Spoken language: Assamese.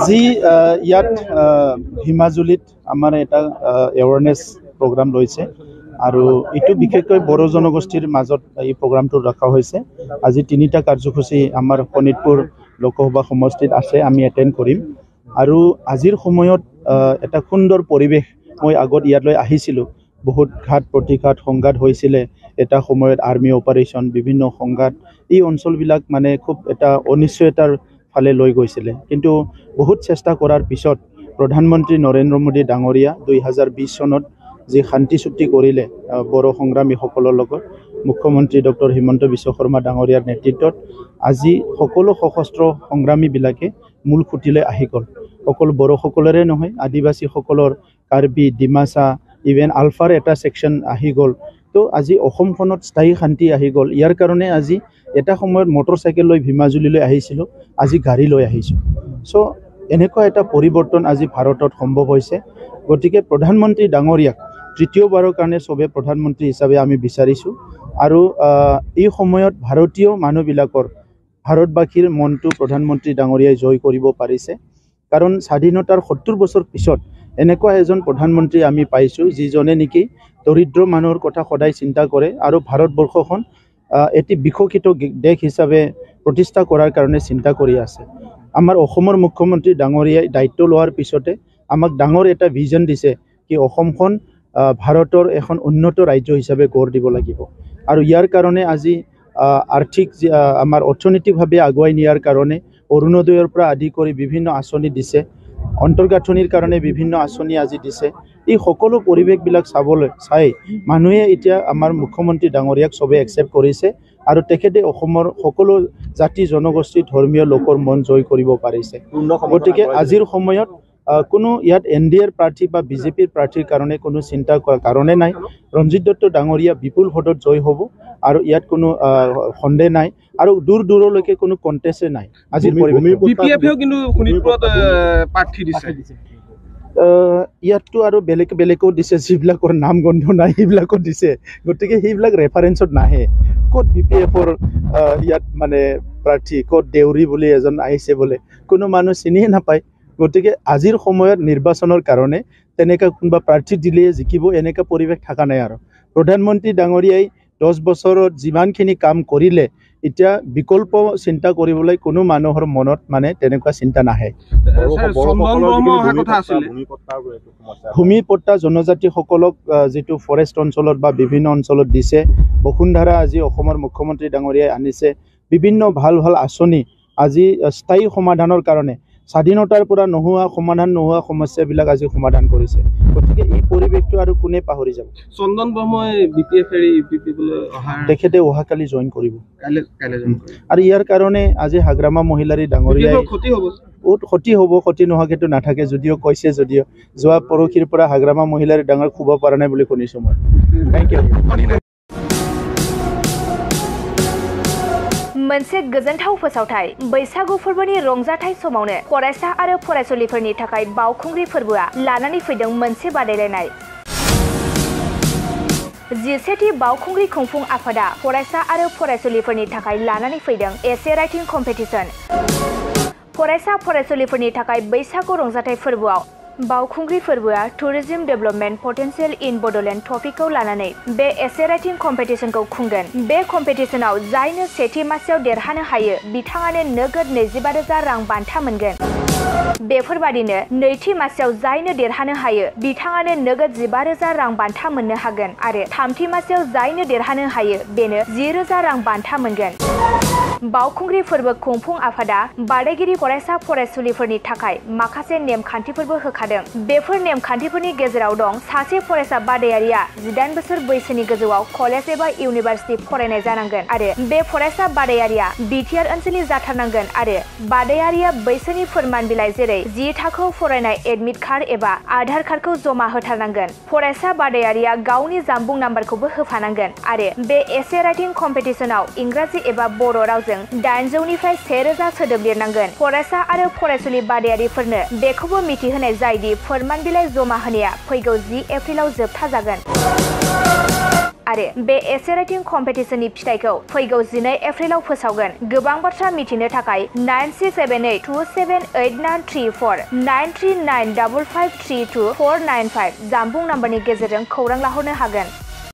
আজি ইয়াত হিমাজুলিত আমাৰ এটা এৱাৰনেছ প্ৰগ্ৰাম লৈছে আৰু এইটো বিশেষকৈ বড়ো জনগোষ্ঠীৰ মাজত এই প্ৰগ্ৰামটো ৰখা হৈছে। আজি তিনিটা কাৰ্যসূচী আমাৰ শোণিতপুৰ লোকসভা সমষ্টিত আছে, আমি এটেণ্ড কৰিম। আৰু আজিৰ সময়ত এটা সুন্দৰ পৰিৱেশ, মই আগত ইয়ালৈ আহিছিলোঁ, বহুত ঘাত প্ৰতিঘাত সংঘাত হৈছিলে এটা সময়ত, আৰ্মি অপাৰেশ্যন, বিভিন্ন সংঘাত, এই অঞ্চলবিলাক মানে খুব এটা অনিশ্চয়তাৰ ফালে লৈ গৈছিলে। কিন্তু বহুত চেষ্টা কৰাৰ পিছত প্ৰধানমন্ত্ৰী নৰেন্দ্ৰ মোদী ডাঙৰীয়া 2020 চনত যি শান্তি চুক্তি কৰিলে বড়ো সংগ্ৰামীসকলৰ লগত, মুখ্যমন্ত্ৰী ডক্টৰ হিমন্ত বিশ্ব শৰ্মা ডাঙৰীয়াৰ নেতৃত্বত আজি সকলো সশস্ত্ৰ সংগ্ৰামীবিলাকে মূল খুঁটিলৈ আহি গ'ল। অকল বড়োসকলৰে নহয়, আদিবাসীসকলৰ, কাৰ্বি, ডিমাচা, ইভেন আলফাৰ এটা ছেকশ্যন আহি গ'ল। তো আজি অসমখনত স্থায়ী শান্তি আহি গ'ল। ইয়াৰ কাৰণে আজি এটা সময়ত মটৰ চাইকেল লৈ ভীমাজুলিলৈ আহিছিলোঁ, আজি গাড়ী লৈ আহিছোঁ। চ' এনেকুৱা এটা পৰিৱৰ্তন আজি ভাৰতত সম্ভৱ হৈছে। গতিকে প্ৰধানমন্ত্ৰী ডাঙৰীয়াক তৃতীয়বাৰৰ কাৰণে চবে প্ৰধানমন্ত্ৰী হিচাপে আমি বিচাৰিছোঁ। আৰু এই সময়ত ভাৰতীয় মানুহবিলাকৰ, ভাৰতবাসীৰ মনটো প্ৰধানমন্ত্ৰী ডাঙৰীয়াই জয় কৰিব পাৰিছে। কাৰণ স্বাধীনতাৰ 70 বছৰ পিছত এনেকুৱা এজন প্ৰধানমন্ত্ৰী আমি পাইছোঁ, যিজনে নেকি দৰিদ্ৰ মানুহৰ কথা সদায় চিন্তা কৰে আৰু ভাৰতবৰ্ষখন এটি বিকশিত দেশ হিচাপে প্ৰতিষ্ঠা কৰাৰ কাৰণে চিন্তা কৰি আছে। আমাৰ অসমৰ মুখ্যমন্ত্ৰী ডাঙৰীয়াই দায়িত্ব লোৱাৰ পিছতে আমাক ডাঙৰ এটা ভিজন দিছে কি অসমখন ভাৰতৰ এখন উন্নত ৰাজ্য হিচাপে গঢ় দিব লাগিব। আৰু ইয়াৰ কাৰণে আজি আৰ্থিক আমাৰ অৰ্থনৈতিকভাৱে আগুৱাই নিয়াৰ কাৰণে অৰুণোদয়ৰ পৰা আদি কৰি বিভিন্ন আঁচনি দিছে, অন্তৰ্গাঁথনিৰ কাৰণে বিভিন্ন আঁচনি আজি দিছে। এই সকলো পৰিৱেশবিলাক চাই মানুহে এতিয়া আমাৰ মুখ্যমন্ত্ৰী ডাঙৰীয়াক চবে একচেপ্ট কৰিছে আৰু তেখেতে অসমৰ সকলো জাতি জনগোষ্ঠী ধৰ্মীয় লোকৰ মন জয় কৰিব পাৰিছে। গতিকে আজিৰ সময়ত কোনো ইয়াত NDAৰ প্ৰাৰ্থী বা বিজেপিৰ প্ৰাৰ্থীৰ কাৰণে কোনো চিন্তা কৰাৰ কাৰণে নাই। ৰঞ্জিত দত্ত ডাঙৰীয়া বিপুল ভোটত জয় হ'ব আৰু ইয়াত কোনো সন্দেহ নাই আৰু দূৰ দূৰলৈকে কোনো কণ্টেষ্টে নাই। আজিৰ ইয়াততো আৰু বেলেগো দিছে, যিবিলাকৰ নাম গন্ধ নাই সেইবিলাকো দিছে। গতিকে সেইবিলাক ৰেফাৰেঞ্চত নাহে। ক'ত BPFৰ ইয়াত মানে প্ৰাৰ্থী, ক'ত দেউৰী বুলি এজন আহিছে বোলে, কোনো মানুহ চিনিয়ে নাপায়। গতিকে আজিৰ সময়ত নিৰ্বাচনৰ কাৰণে তেনেকৈ কোনোবা প্ৰাৰ্থী দিলেই জিকিব এনেকুৱা পৰিৱেশ থকা নাই। আৰু প্ৰধানমন্ত্ৰী ডাঙৰীয়াই 10 বছৰত যিমানখিনি কাম কৰিলে, এতিয়া বিকল্প চিন্তা কৰিবলৈ কোনো মানুহৰ মনত মানে তেনেকুৱা চিন্তা নাহে। ভূমিপট্টা জনজাতিসকলক যিটো ফৰেষ্ট অঞ্চলত বা বিভিন্ন অঞ্চলত দিছে, বসুন্ধৰা আজি অসমৰ মুখ্যমন্ত্ৰী ডাঙৰীয়াই আনিছে, বিভিন্ন ভাল ভাল আঁচনি আজি স্থায়ী সমাধানৰ কাৰণে, স্বাধীনতাৰ পৰা সমাধান নোহোৱা সমস্যাবিলাক আজি সমাধান কৰিছে। গতিকে এই পৰিৱেশটো আৰু কোনে পাহৰি যাব। চন্দন ব্ৰহ্মই তেখেতে অহাকালি জইন কৰিব আৰু ইয়াৰ কাৰণে আজি হাগ্ৰামা মহিলাৰী ডাঙৰীয়াই বহুত ক্ষতি হ'ব। ক্ষতি নোহোৱাকেতো নাথাকে, যদিও কৈছে, যদিও যোৱা পৰহিৰ পৰা হাগ্ৰামা মহিলাৰী ডাঙৰ শুব পৰা নাই বুলি শুনিছোঁ মই। Thank you. मोनसे गोजोनथाव फोसावथाय बैसागु फोरबोनि रंजाथाय समावनो फरायसा आरो फरायसुलिफोरनि थाखाय बावखुंग्रि फोरबोआ लानानै फैदों मोनसे बादायलायनाय। 11थि बावखुंग्रि खुंफुं आफादा फरायसा आरो फरायसुलिफोरनि थाखाय लानानै फैदों एसे राइटिं कम्पिटिशन। फरायसा फरायसुलिफोरनि थाखाय बैसागु रंजाथाय फोरबोआव बावखुंग्रि फोरबोआ टुरिज्म डेभलपमेन्ट पटेन्शियल इन बड'लेण्ड टपिकखौ लानानै बे एसे राइटिं कम्पिटिशनखौ खुंगोन। बे कम्पिटिशनाव जायनो सेथि मासियाव देरहानो हायो बिथाङानो नोगोद 25,000 रां बान्था मोनगोन। बेफोरबादिनो नैथि मासियाव जायनो देरहानो हायो बिथाङानो नोगोद 15,000 रां बान्था मोननो हागोन आरो थामथि मासियाव जायनो देरहानो हायो बेनो 10,000 रां बान्था मोनगोन। बावखुंग्रि फोरबो खुंफुं आफादा बादायगिरि फरायसा फरायसुलिफोरनि थाखाय माखासे नेमखान्थिफोरबो होखादों। बेफोर नेमखान्थिफोरनि गेजेराव दं सासे फरायसा बादायारिया 18 बोसोर बैसोनि गोजौआव कलेज एबा इउनिभार्सिटि फरायनाय जानांगोन आरो बे फरायसा बादायारिया बिटिआर ओनसोलनि जाथारनांगोन आरो बादायारिया बैसोनि फोरमान बिलाइ जेरै 10 थाखोआव फरायनाय एडमिट कार्ड एबा आधार कार्डखौ जमा होथारनांगोन। फरायसा बादायारिया गावनि जानबुं नाम्बारखौबो होफानांगोन आरो बे एसे राइटिं कम्पिटिशनाव इंराजि एबा बर' रावजों 800निफ्राय 1000 सोदोब लिरनांगोन। फरायसा आरो फरायसुलि बादायारिफोरनो बेखौबो मिथिहोनाय जायदि फोरमान बिलाइ जमा होनाया फैगौ 10 एप्रिलाव जोबथा जागोन। आरो बे एसे राइटिं कम्पिटिशननि फिथाइखौ फैगौ 12 एप्रिलाव फोसावगोन। गोबां बाथ्रा मिथिनो थाखाय 9678278934 9395532495 जानबुं नाम्बारनि गेजेरजों खौरां लाहरनो हागोन।